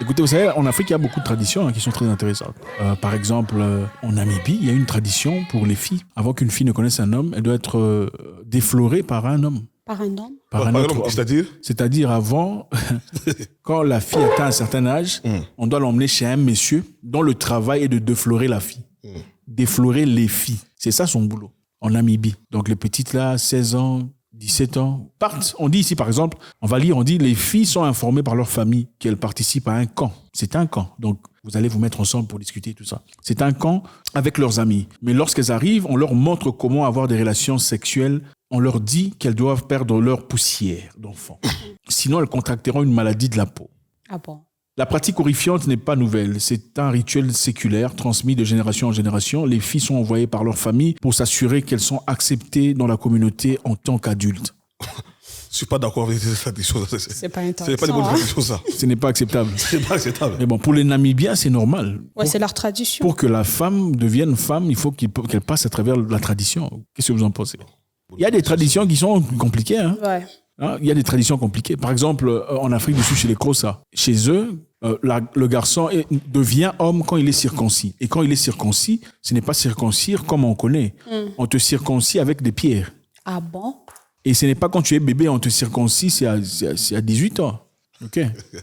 Écoutez, vous savez, en Afrique, il y a beaucoup de traditions qui sont très intéressantes. Par exemple, en Namibie, il y a une tradition pour les filles. Avant qu'une fille ne connaisse un homme, elle doit être déflorée par un homme. Par un homme? Par un autre homme. C'est-à-dire? C'est-à-dire avant, quand la fille atteint un certain âge, on doit l'emmener chez un monsieur dont le travail est de déflorer la fille. Déflorer les filles. C'est ça son boulot, en Namibie. Donc les petites là, 16 ans, 17 ans, partent. On dit ici, par exemple, on va lire, on dit les filles sont informées par leur famille qu'elles participent à un camp. C'est un camp. Donc, vous allez vous mettre ensemble pour discuter tout ça. C'est un camp avec leurs amis. Mais lorsqu'elles arrivent, on leur montre comment avoir des relations sexuelles. On leur dit qu'elles doivent perdre leur poussière d'enfant. Sinon, elles contracteront une maladie de la peau. Ah bon? La pratique horrifiante n'est pas nouvelle. C'est un rituel séculaire transmis de génération en génération. Les filles sont envoyées par leur famille pour s'assurer qu'elles sont acceptées dans la communauté en tant qu'adultes. Je suis pas d'accord avec cette tradition. C'est pas intéressant. Ce n'est pas des bonnes traditions, ça. Ce n'est pas acceptable. C'est pas acceptable. Mais bon, pour les Namibiens, c'est normal. Ouais, c'est leur tradition. Pour que la femme devienne femme, il faut qu'elle passe à travers la tradition. Qu'est-ce que vous en pensez? Il y a des traditions qui sont compliquées. Hein? Ouais. Hein, il y a des traditions compliquées. Par exemple, en Afrique du Sud, chez les Xhosa, chez eux, le garçon devient homme quand il est circoncis. Et quand il est circoncis, ce n'est pas circoncire comme on connaît. On te circoncis avec des pierres. Ah bon? Et ce n'est pas quand tu es bébé, on te circoncis, c'est à 18 ans. Ok.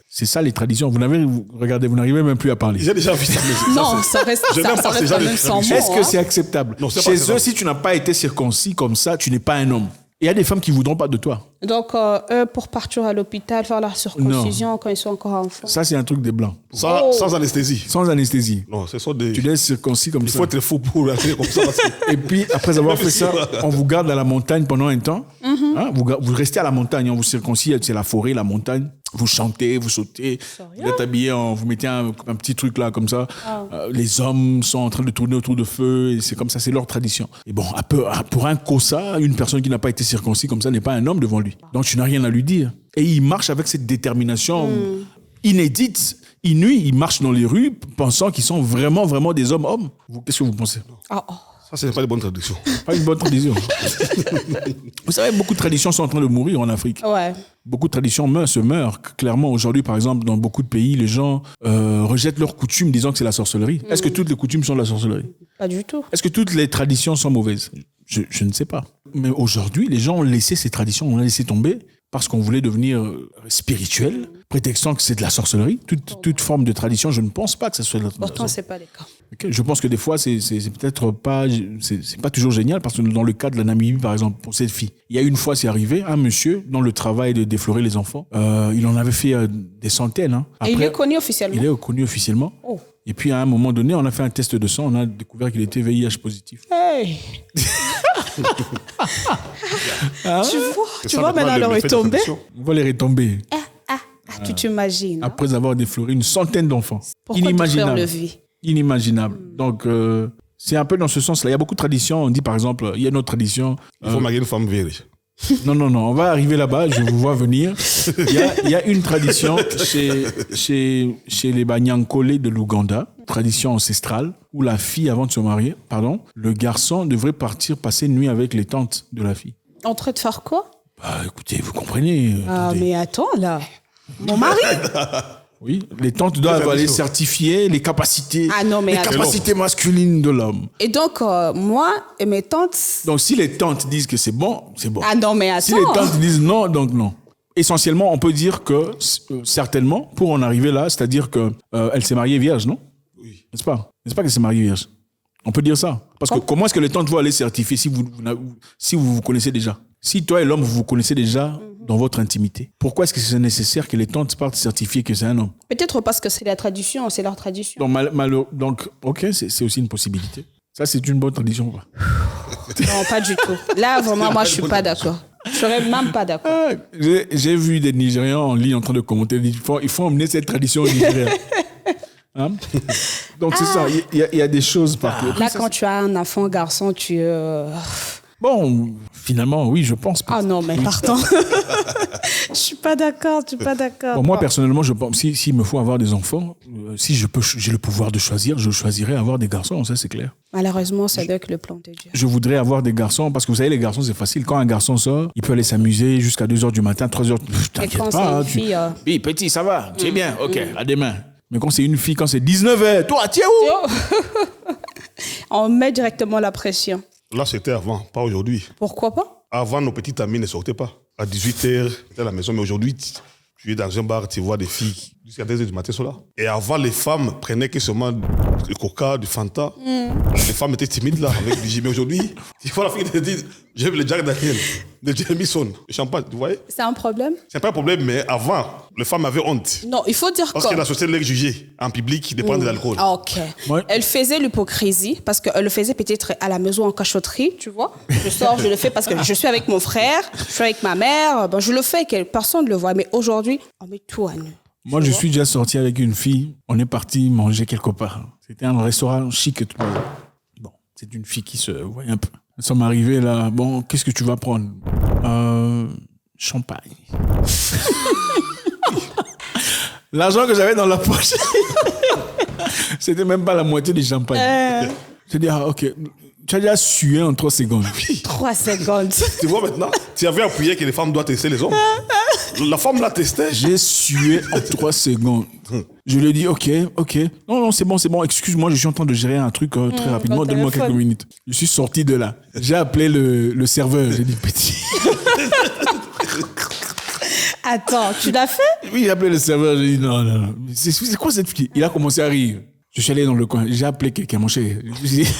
C'est ça les traditions. Regardez, vous n'arrivez même plus à parler. J'ai déjà vu ça. Non, ça reste quand même sans mots. Est-ce que c'est acceptable? Non, c'est pas Chez acceptable. eux, si tu n'as pas été circoncis comme ça, tu n'es pas un homme. Il y a des femmes qui ne voudront pas de toi. Donc, eux, pour partir à l'hôpital, faire la circoncision quand ils sont encore enfants. Ça, c'est un truc des Blancs. Sans anesthésie. Sans anesthésie. Non, ce sont des... Tu dois être circoncis comme Il ça. faut être fou pour aller comme ça. Et puis, après avoir fait ça, on vous garde à la montagne pendant un temps. Hein, vous restez à la montagne, on vous circoncis, c'est la forêt, la montagne. Vous chantez, vous sautez. Vous êtes habillé, vous mettez un petit truc là, comme ça. Les hommes sont en train de tourner autour de feu. Et c'est comme ça, c'est leur tradition. Et bon, pour un Xhosa, une personne qui n'a pas été circoncis comme ça n'est pas un homme devant lui. Donc, tu n'as rien à lui dire. Et il marche avec cette détermination inédite, inouïe. Il marche dans les rues pensant qu'ils sont vraiment, vraiment des hommes. Qu'est-ce que vous pensez? Ça, ce n'est pas des bonnes traditions. Pas une bonne tradition. Vous savez, beaucoup de traditions sont en train de mourir en Afrique. Ouais. Beaucoup de traditions se meurent. Clairement, aujourd'hui, par exemple, dans beaucoup de pays, les gens rejettent leurs coutumes disant que c'est la sorcellerie. Est-ce que toutes les coutumes sont de la sorcellerie? Pas du tout. Est-ce que toutes les traditions sont mauvaises? Je ne sais pas. Mais aujourd'hui, les gens ont laissé ces traditions, on a laissé tomber parce qu'on voulait devenir spirituel, prétextant que c'est de la sorcellerie. Toute forme de tradition, je ne pense pas que ce soit de la sorcellerie. Pourtant, c'est pas le cas. Okay. Je pense que des fois, c'est peut-être pas, c'est pas toujours génial parce que dans le cas de la Namibie, par exemple, pour cette fille, il y a une fois, c'est arrivé, un monsieur, dans le travail de déflorer les enfants, il en avait fait des centaines. Hein. Après, et il est connu officiellement? Il est connu officiellement. Oh. Et puis, à un moment donné, on a fait un test de sang, on a découvert qu'il était VIH positif. Hey! Tu vois maintenant le retomber? On va les retomber. Tu t'imagines? Après avoir défloré une centaine d'enfants. Pourquoi Inimaginable. Tu Inimaginable. Donc, c'est un peu dans ce sens-là. Il y a beaucoup de traditions. On dit, par exemple, il y a une autre tradition. Il faut marier une femme vierge. Non. On va arriver là-bas. Je vous vois venir. Il y a une tradition chez les Banyankole de l'Ouganda, tradition ancestrale, où la fille, avant de se marier, le garçon devrait partir passer une nuit avec les tantes de la fille. En train de faire quoi? Écoutez, vous comprenez. Mais attends, là. Mon mari? Oui, les tantes doivent aller certifier les capacités, capacités masculines de l'homme. Et donc, moi et mes tantes... Donc, si les tantes disent que c'est bon, c'est bon. Ah non, mais attends. Si les tantes disent non, donc non. Essentiellement, on peut dire que, certainement, pour en arriver là, c'est-à-dire qu'elle s'est mariée vierge, non? Oui. N'est-ce pas qu'elle s'est mariée vierge? On peut dire ça. Parce que comment est-ce que les tantes vont aller certifier si vous vous connaissez déjà? Si toi et l'homme, vous vous connaissez déjà dans votre intimité, pourquoi est-ce que c'est nécessaire que les tantes partent certifier que c'est un homme? Peut-être parce que c'est la tradition, c'est leur tradition. Donc ok, c'est aussi une possibilité. Ça, c'est une bonne tradition. Quoi. Non, pas du tout. Là, vraiment, moi, je suis pas d'accord. Je serais même pas d'accord. J'ai vu des Nigérians en ligne en train de commenter. Il faut emmener cette tradition au Nigeria. Hein? Donc, c'est ça. Il y a des choses partout. Là, quand tu as un enfant garçon, tu... Bon, finalement, oui, je pense. Ah non, mais pardon. Je suis pas d'accord. Bon, moi, personnellement, je pense s'il me faut avoir des enfants, si j'ai le pouvoir de choisir, je choisirais avoir des garçons, ça c'est clair. Malheureusement, c'est avec le plan de Dieu. Je voudrais avoir des garçons, parce que vous savez, les garçons, c'est facile. Quand un garçon sort, il peut aller s'amuser jusqu'à 2h du matin, 3h. T'inquiète pas. Fille, Oui, petit, ça va, tu es bien, ok, à demain. Mais quand c'est une fille, quand c'est 19h, toi, tu es où? On met directement la pression. Là, c'était avant, pas aujourd'hui. Pourquoi pas? Avant, nos petites amies ne sortaient pas. À 18h, j'étais à la maison. Mais aujourd'hui, tu es dans un bar, tu vois des filles jusqu'à 2h du matin sont là. Et avant, les femmes prenaient que seulement du coca, du Fanta. Les femmes étaient timides là, avec du gin. Mais aujourd'hui, tu vois la fille qui te dit, j'aime le Jack Daniel, le Jameson, le champagne, tu vois? C'est un problème? C'est pas un problème, mais avant, les femmes avaient honte. Non, il faut dire Parce quoi? que la société les jugeait en public de prendre de l'alcool. Ah, ok. Ouais. Elle faisait l'hypocrisie parce qu'elle le faisait peut-être à la maison en cachotterie, tu vois. Je sors, je le fais parce que je suis avec mon frère, je suis avec ma mère. Ben, je le fais, personne ne le voit. Mais aujourd'hui, on met tout à nu. Moi, je suis déjà sorti avec une fille. On est parti manger quelque part. C'était un restaurant chic et tout. Bon, c'est une fille qui se voyait un peu. Nous sommes arrivés là. Bon, qu'est-ce que tu vas prendre? Champagne. L'argent que j'avais dans la poche, c'était même pas la moitié du champagne. J'ai dit, ah, ok. Tu as déjà sué en 3 secondes. 3 secondes. Tu vois maintenant, tu avais appuyé que les femmes doivent tester les hommes. La femme l'a testé. J'ai sué en 3 secondes. Je lui ai dit, ok. Non, c'est bon. Excuse-moi, je suis en train de gérer un truc très rapidement. Donne-moi quelques minutes. Je suis sorti de là. J'ai appelé le serveur. J'ai dit, petit. Attends, tu l'as fait? Oui, j'ai appelé le serveur. J'ai dit, non. C'est quoi cette fille? Il a commencé à rire. Je suis allé dans le coin. J'ai appelé quelqu'un, mon chéri. Je lui ai dit,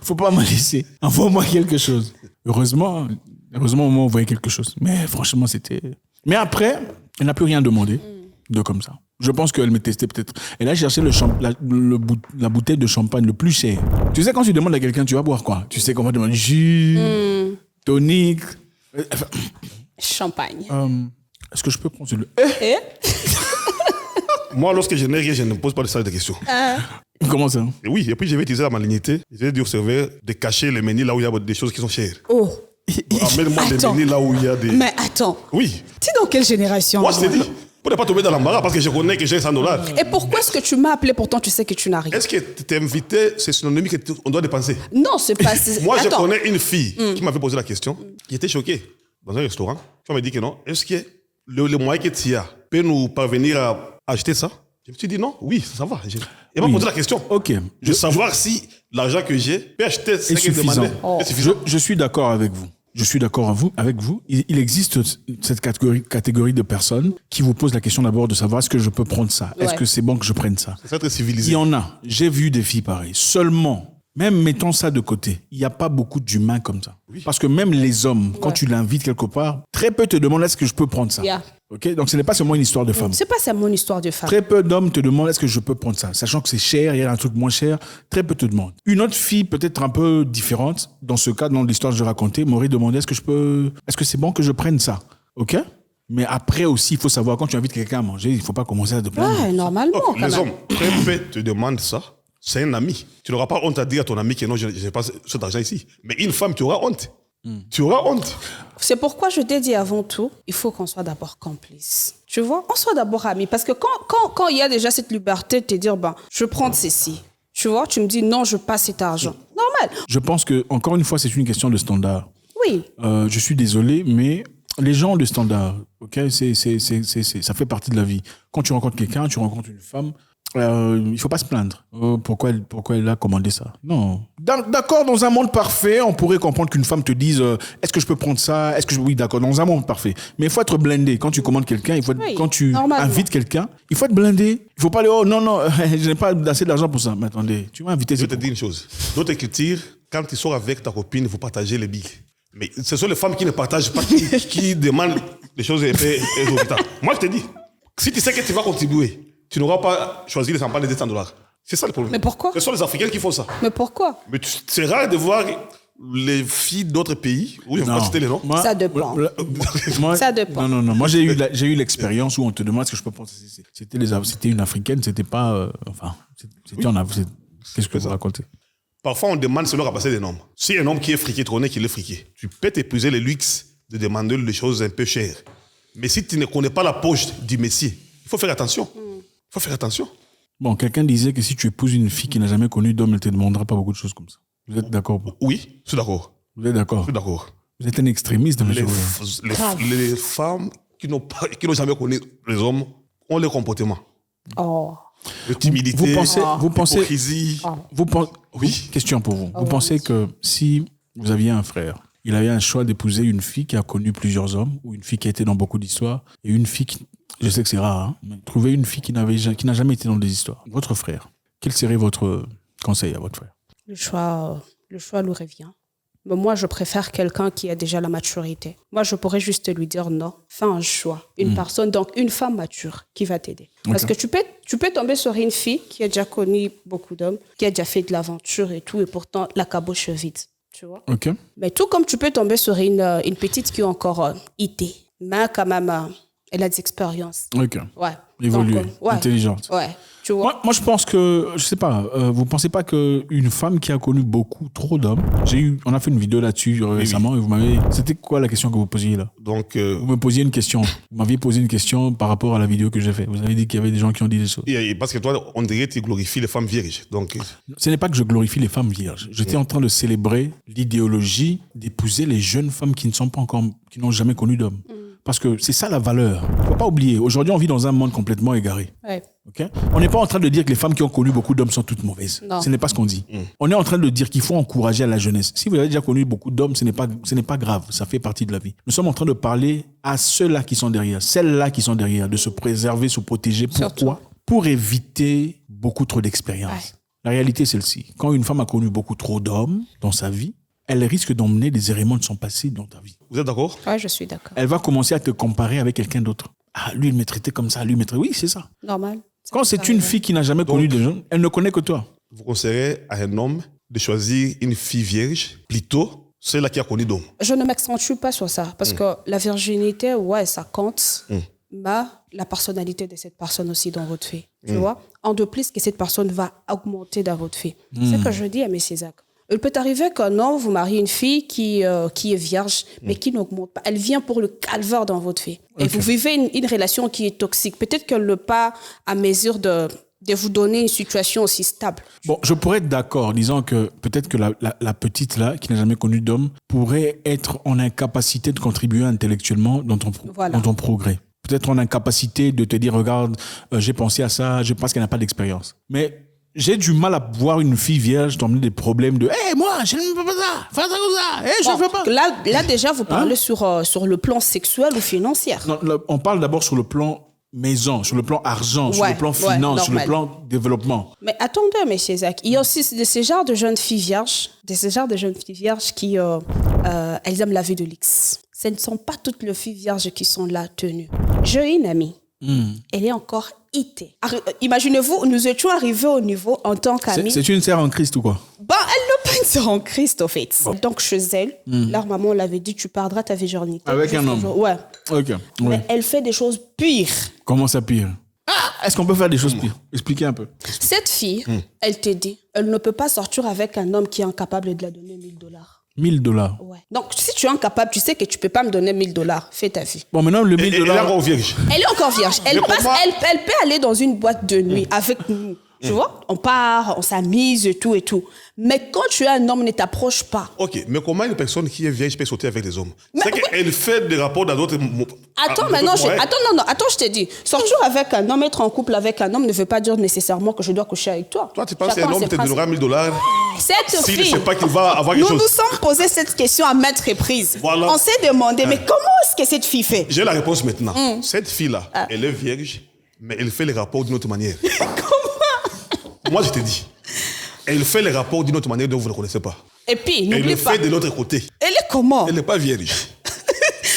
faut pas me laisser. Envoie-moi quelque chose. Heureusement, on m'a envoyé quelque chose. Mais franchement, c'était... Mais après, elle n'a plus rien demandé de comme ça. Je pense qu'elle me testait peut-être. Elle a cherché la bouteille de champagne le plus cher. Tu sais, quand tu demandes à quelqu'un, tu vas boire quoi? Tu sais qu'on va demander jus, tonique. Champagne. Est-ce que je peux prendre celui-là? Et? Moi, lorsque je n'ai rien, je ne me pose pas de questions. Comment ça? Et oui, et puis je vais utiliser la malignité. Je vais dire au serveur de cacher les menus là où il y a des choses qui sont chères. Oh. Amène-moi des menus là où il y a des... Mais attends. Oui. Tu es dans quelle génération? Moi, je t'ai dit, pour ne pas tomber dans l'embarras, parce que je connais que j'ai $100. Et pourquoi est-ce que tu m'as appelé pourtant tu sais que tu n'as rien? Est-ce que t'es invité, c'est synonyme qu'on doit dépenser? Non, c'est pas... Moi, je Attends. connais une fille qui m'avait posé la question, qui était choquée dans un restaurant. Tu m'as dit que non. Est-ce que le moyen que tu as peut nous parvenir à acheter ça? Je me suis dit non, oui, ça va. Elle m'a posé la question. Ok. De savoir si l'argent que j'ai peut acheter ce qu'elle demandait. C'est suffisant. Je suis d'accord avec vous. Avec vous. Il existe cette catégorie de personnes qui vous posent la question d'abord de savoir est-ce que je peux prendre ça? Est-ce que c'est bon que je prenne ça? C'est très Il civilisé. y en a. J'ai vu des filles pareilles. Seulement, même mettons ça de côté, il n'y a pas beaucoup d'humains comme ça. Parce que même les hommes, quand tu l'invites quelque part, très peu te demandent est-ce que je peux prendre ça? Yeah. Ok, donc ce n'est pas seulement une histoire de femme. C'est pas ça mon histoire de femme. Très peu d'hommes te demandent est-ce que je peux prendre ça, sachant que c'est cher, il y a un truc moins cher. Très peu te demandent. Une autre fille peut-être un peu différente, dans ce cas, dans l'histoire que je racontais, m'aurait demandé est-ce que c'est bon que je prenne ça, ok? Mais après aussi, il faut savoir quand tu invites quelqu'un à manger, il ne faut pas commencer à te plaindre. Ouais, normalement. Donc, quand les même. hommes, très peu te demandent ça. C'est un ami. Tu n'auras pas honte à dire à ton ami que non, je n'ai pas cet argent ici. Mais une femme, tu auras honte. Tu auras honte. C'est pourquoi je t'ai dit avant tout, il faut qu'on soit d'abord complices. Tu vois, on soit d'abord amis. Parce que quand il y a déjà cette liberté de te dire, ben, je prends ceci. Tu vois, tu me dis, non, je passe cet argent. Normal. Je pense que, encore une fois, c'est une question de standard. Oui. Je suis désolé, mais les gens ont des standards. Ok, ça fait partie de la vie. Quand tu rencontres quelqu'un, tu rencontres une femme, il ne faut pas se plaindre. Pourquoi elle a commandé ça? Non. D'accord, dans un monde parfait, on pourrait comprendre qu'une femme te dise est-ce que je peux prendre ça? Oui, d'accord, dans un monde parfait. Mais il faut être blindé. Quand tu commandes quelqu'un, quand tu invites quelqu'un, il faut être blindé. Il ne faut pas aller non, je n'ai pas assez d'argent pour ça. Mais attendez, tu m'as invité. Je vais te dire une chose. D'autres cultures, quand tu sors avec ta copine, il faut partager les billes. Mais ce sont les femmes qui ne partagent pas, qui demandent des choses un peu exorbitantes. Moi, je te dis, si tu sais que tu vas contribuer, tu n'auras pas choisi les champagnes de $100. C'est ça le problème. Mais pourquoi? Ce sont les Africains qui font ça. Mais pourquoi? Mais c'est rare de voir les filles d'autres pays, où je ne vais pas citer les noms. Ça dépend. Ça dépend. Non. Moi, j'ai eu l'expérience où on te demande est-ce que je peux prendre. C'était une Africaine, c'était pas. C'était en Afrique. Qu'est-ce que vous racontez? Parfois, on demande selon la capacité des normes. Si un homme qui est friqué, tu connais qu'il est friqué, tu peux t'épuiser les luxe de demander des choses un peu chères. Mais si tu ne connais pas la poche du messie, il faut faire attention. Il faut faire attention. Bon, quelqu'un disait que si tu épouses une fille qui n'a jamais connu d'homme, elle ne te demandera pas beaucoup de choses comme ça. Vous êtes d'accord? Oui, je suis d'accord. Vous êtes d'accord? Je suis d'accord. Vous êtes un extrémiste, monsieur. Les femmes qui n'ont jamais connu les hommes ont les comportements. Oh. De timidité, Vous pensez, d'hypocrisie. oui, question pour vous. Vous pensez que si vous aviez un frère, il avait un choix d'épouser une fille qui a connu plusieurs hommes, ou une fille qui a été dans beaucoup d'histoires, et une fille qui, je sais que c'est rare, hein, mais trouver une fille qui n'a jamais été dans des histoires. Votre frère, quel serait votre conseil à votre frère? Le choix lui revient. Mais moi, je préfère quelqu'un qui a déjà la maturité. Moi, je pourrais juste lui dire non, fais un choix. Une personne, donc une femme mature qui va t'aider. Parce que tu peux tomber sur une fille qui a déjà connu beaucoup d'hommes, qui a déjà fait de l'aventure et tout, et pourtant la caboche vide. Tu vois? Ok. Mais tout comme tu peux tomber sur une petite qui est encore IT, mais quand même, elle a des expériences. Ok. Ouais. Évoluée, Donc, ouais. intelligente. Ouais. Tu vois? Moi, je pense que, je sais pas, vous pensez pas qu'une femme qui a connu trop d'hommes, on a fait une vidéo là-dessus récemment, et vous m'avez, c'était quoi la question que vous posiez là? Donc, Vous me posiez une question. Vous m'aviez posé une question par rapport à la vidéo que j'ai faite. Vous avez dit qu'il y avait des gens qui ont dit des choses. et parce que toi, on dirait que tu glorifies les femmes vierges. Donc, Ce n'est pas que je glorifie les femmes vierges. J'étais en train de célébrer l'idéologie d'épouser les jeunes femmes qui n'ont jamais connu d'hommes. Parce que c'est ça la valeur. Il ne faut pas oublier. Aujourd'hui, on vit dans un monde complètement égaré. Ouais. Okay? On n'est pas en train de dire que les femmes qui ont connu beaucoup d'hommes sont toutes mauvaises. Non. Ce n'est pas ce qu'on dit. On est en train de dire qu'il faut encourager à la jeunesse. Si vous avez déjà connu beaucoup d'hommes, ce n'est pas grave. Ça fait partie de la vie. Nous sommes en train de parler à ceux-là qui sont derrière, celles-là qui sont derrière, de se préserver, se protéger. Pourquoi? Pour éviter beaucoup trop d'expériences. Ouais. La réalité est celle-ci. Quand une femme a connu beaucoup trop d'hommes dans sa vie, elle risque d'emmener des éléments de son passé dans ta vie. vous êtes d'accord? Ouais, je suis d'accord. Elle va commencer à te comparer avec quelqu'un d'autre. Ah, lui, il me traitait comme ça, lui, il me traitait... Oui, c'est ça. Normal. Quand c'est une fille qui n'a jamais connu de gens, elle ne connaît que toi. Vous conseillerez à un homme de choisir une fille vierge, plutôt celle-là qui a connu d'homme. Je ne m'accentue pas sur ça, parce que la virginité, ouais, ça compte, mais la personnalité de cette personne aussi dans votre vie, tu vois? En de plus que cette personne va augmenter dans votre vie. C'est ce que je dis à M. Zach. Il peut arriver qu'un homme vous marie une fille qui est vierge, mais qui n'augmente pas. Elle vient pour le calvaire dans votre vie. Et vous vivez une relation qui est toxique. Peut-être qu'elle n'est pas à mesure de vous donner une situation aussi stable. Bon, je pourrais être d'accord, disant que peut-être que la petite là, qui n'a jamais connu d'homme, pourrait être en incapacité de contribuer intellectuellement dans ton progrès. Peut-être en incapacité de te dire, regarde, j'ai pensé à ça, je pense qu'elle n'a pas d'expérience. Mais j'ai du mal à voir une fille vierge t'emmener des problèmes de « Hé, moi, je ne fais pas ça, fais ça comme ça, je ne fais pas. » Là, déjà, vous parlez sur le plan sexuel ou financier. Non, là, on parle d'abord sur le plan maison, sur le plan argent, sur le plan finance, sur le plan développement. Mais attendez, M. Zach, il y a aussi de ces genres de jeunes filles vierges, qui elles aiment la vie de luxe. Ce ne sont pas toutes les filles vierges qui sont là tenues. J'ai une amie, elle est encore IT. Imaginez-vous, nous étions arrivés au niveau en tant qu'amis. C'est une sœur en Christ ou quoi? Bah, elle n'est pas une sœur en Christ, au fait. Bon. Donc, chez elle, leur maman l'avait dit, tu perdras ta virginité. Avec un homme? Ouais. Ok. Mais elle fait des choses pires. Comment ça pire? Est-ce qu'on peut faire des choses pires? Expliquez un peu. Cette fille, elle te dit, elle ne peut pas sortir avec un homme qui est incapable de la donner $1 000. $1 000? Ouais. Donc, si tu es incapable, tu sais que tu ne peux pas me donner $1 000. Fais ta vie. Bon, maintenant, le $1 000... Elle est encore vierge. Elle est encore vierge. Elle peut aller dans une boîte de nuit avec nous. Tu vois? On part, on s'amuse et tout et tout. Mais quand tu es un homme, ne t'approche pas. Ok, mais comment une personne qui est vierge peut sauter avec des hommes? C'est qu'elle fait des rapports dans d'autres... Attends, je te dis. Sortir avec un homme, être en couple avec un homme ne veut pas dire nécessairement que je dois coucher avec toi. Toi, tu penses qu'un homme te donnera $1 000 cette s'il fille, ne sait pas qu'il va avoir quelque chose? Nous sommes posé cette question à maintes reprises. Voilà. On s'est demandé, mais comment est-ce que cette fille fait? J'ai la réponse maintenant. Cette fille-là, elle est vierge, mais elle fait les rapports d'une autre manière. Comment? Moi, je te dis. Elle fait les rapports d'une autre manière dont vous ne connaissez pas. Et puis, Elle n'oublie le pas. fait de l'autre côté. Elle est comment? Elle n'est pas vierge.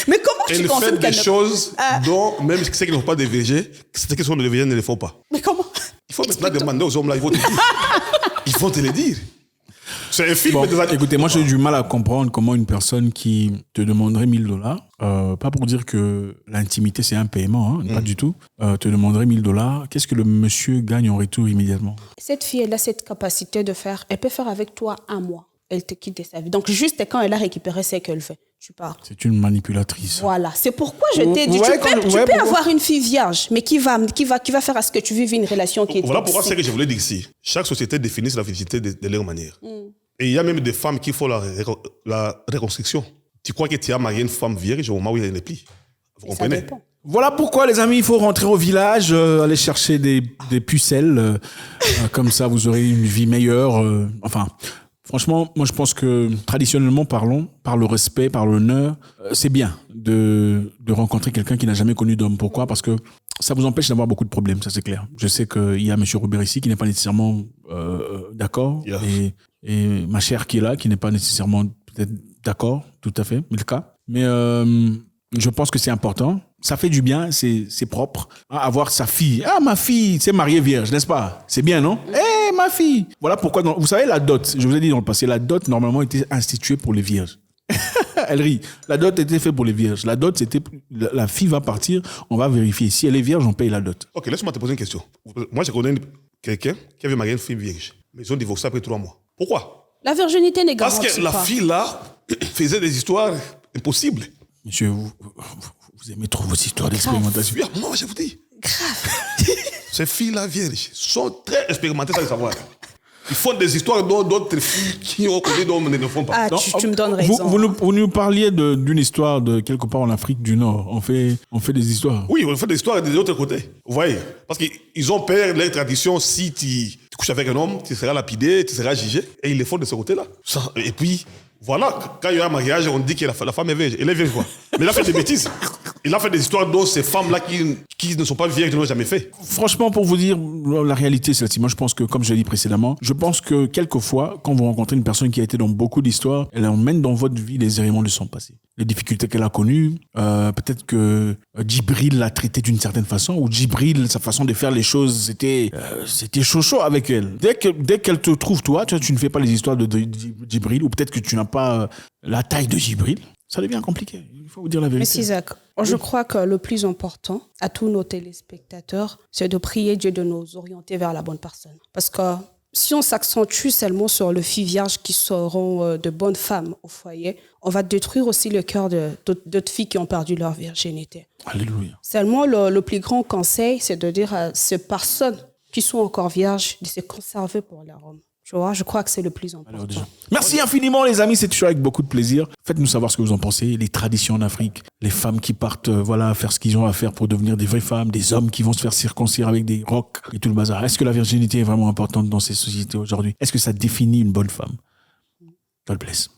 Mais comment tu Elle confirmes fait qu'elle des ne... choses dont même ceux qui n'ont pas de VG, ceux qui sont de VG ne le font pas. Mais comment? Il faut maintenant demander aux hommes là, ils vont te dire. Ils vont te le dire. C'est un film. Bon, écoutez, moi j'ai du mal à comprendre comment une personne qui te demanderait $1 000, pas pour dire que l'intimité c'est un paiement, pas du tout, te demanderait $1 000, qu'est-ce que le monsieur gagne en retour immédiatement? Cette fille, elle a cette capacité de faire, elle peut faire avec toi 1 mois. Elle te quitte de sa vie. Donc juste quand elle a récupéré ce qu'elle fait, tu pars. C'est une manipulatrice. Voilà, c'est pourquoi je t'ai dit, tu peux avoir une fille vierge, mais qui va faire à ce que tu vives une relation qui est Voilà toxique. pourquoi c'est que je voulais dire ici. Chaque société définit la félicité de leur manière. Et il y a même des femmes qui font la reconstruction. Tu crois que tu as marié une femme vierge au moment où elle n'est plus. Vous comprenez? Voilà pourquoi, les amis, il faut rentrer au village, aller chercher des pucelles. Comme ça, vous aurez une vie meilleure. Franchement, moi, je pense que, traditionnellement parlons, par le respect, par l'honneur, c'est bien de rencontrer quelqu'un qui n'a jamais connu d'homme. Pourquoi ? Parce que ça vous empêche d'avoir beaucoup de problèmes, ça c'est clair. Je sais qu'il y a M. Robert ici qui n'est pas nécessairement d'accord. Yeah. Et ma chère qui est là, qui n'est pas nécessairement peut-être d'accord, tout à fait, Milka. Mais je pense que c'est important. Ça fait du bien, c'est propre. Avoir sa fille. Ah, ma fille, c'est mariée vierge, n'est-ce pas ? C'est bien, non ? Ma fille. Voilà pourquoi, vous savez, la dot, je vous ai dit dans le passé, la dot, normalement, était instituée pour les vierges. Elle rit. La dot était faite pour les vierges. La dot, c'était, la fille va partir, on va vérifier. Si elle est vierge, on paye la dot. Ok, laisse-moi te poser une question. Moi, je connais quelqu'un qui avait marié une fille vierge. Mais ils ont divorcé après 3 mois. Pourquoi ? La virginité n'est garantie pas. Parce que la fille, là, faisait des histoires impossibles. Monsieur, vous aimez trop vos histoires d'expérimentation. Oui, moi, je vous dis. Grave. Ces filles-là vierges sont très expérimentées sans le savoir. Ils font des histoires d'autres filles qui ont connu d'autres ne le font pas. Ah, tu me donnes raison. Vous nous parliez d'une histoire de quelque part en Afrique du Nord. On fait des histoires. Oui, on fait des histoires des autres côtés. Vous voyez ? Parce qu'ils ont peur de leur tradition. Si tu couches avec un homme, tu seras lapidé, tu seras jugé. Et ils le font de ce côté-là. Et puis, voilà, quand il y a un mariage, on dit que la femme est vierge. Elle est vierge, quoi. Mais il a fait des bêtises. Il a fait des histoires dont ces femmes-là qui ne sont pas vierges, qui n'ont jamais fait. Franchement, pour vous dire, la réalité, c'est celle-ci. Moi, je pense que, comme je l'ai dit précédemment, je pense que quelquefois, quand vous rencontrez une personne qui a été dans beaucoup d'histoires, elle emmène dans votre vie les éléments de son passé. Les difficultés qu'elle a connues, peut-être que Djibril l'a traité d'une certaine façon, ou Djibril, sa façon de faire les choses, c'était chaud avec elle. Dès qu'elle te trouve, toi, tu ne fais pas les histoires de Djibril, ou peut-être que tu n'as pas la taille de Djibril, ça devient compliqué. Il faut vous dire la vérité. Mais Isaac, je crois que le plus important à tous nos téléspectateurs, c'est de prier Dieu de nous orienter vers la bonne personne. Parce que si on s'accentue seulement sur les filles vierges qui seront de bonnes femmes au foyer, on va détruire aussi le cœur d'autres filles qui ont perdu leur virginité. Alléluia. Seulement, le plus grand conseil, c'est de dire à ces personnes qui sont encore vierges de se conserver pour leur homme. Tu vois, je crois que c'est le plus important. Merci infiniment, les amis. C'est toujours avec beaucoup de plaisir. Faites-nous savoir ce que vous en pensez. Les traditions en Afrique, les femmes qui partent faire ce qu'ils ont à faire pour devenir des vraies femmes, des hommes qui vont se faire circoncire avec des rocs et tout le bazar. Est-ce que la virginité est vraiment importante dans ces sociétés aujourd'hui ? Est-ce que ça définit une bonne femme ? God bless.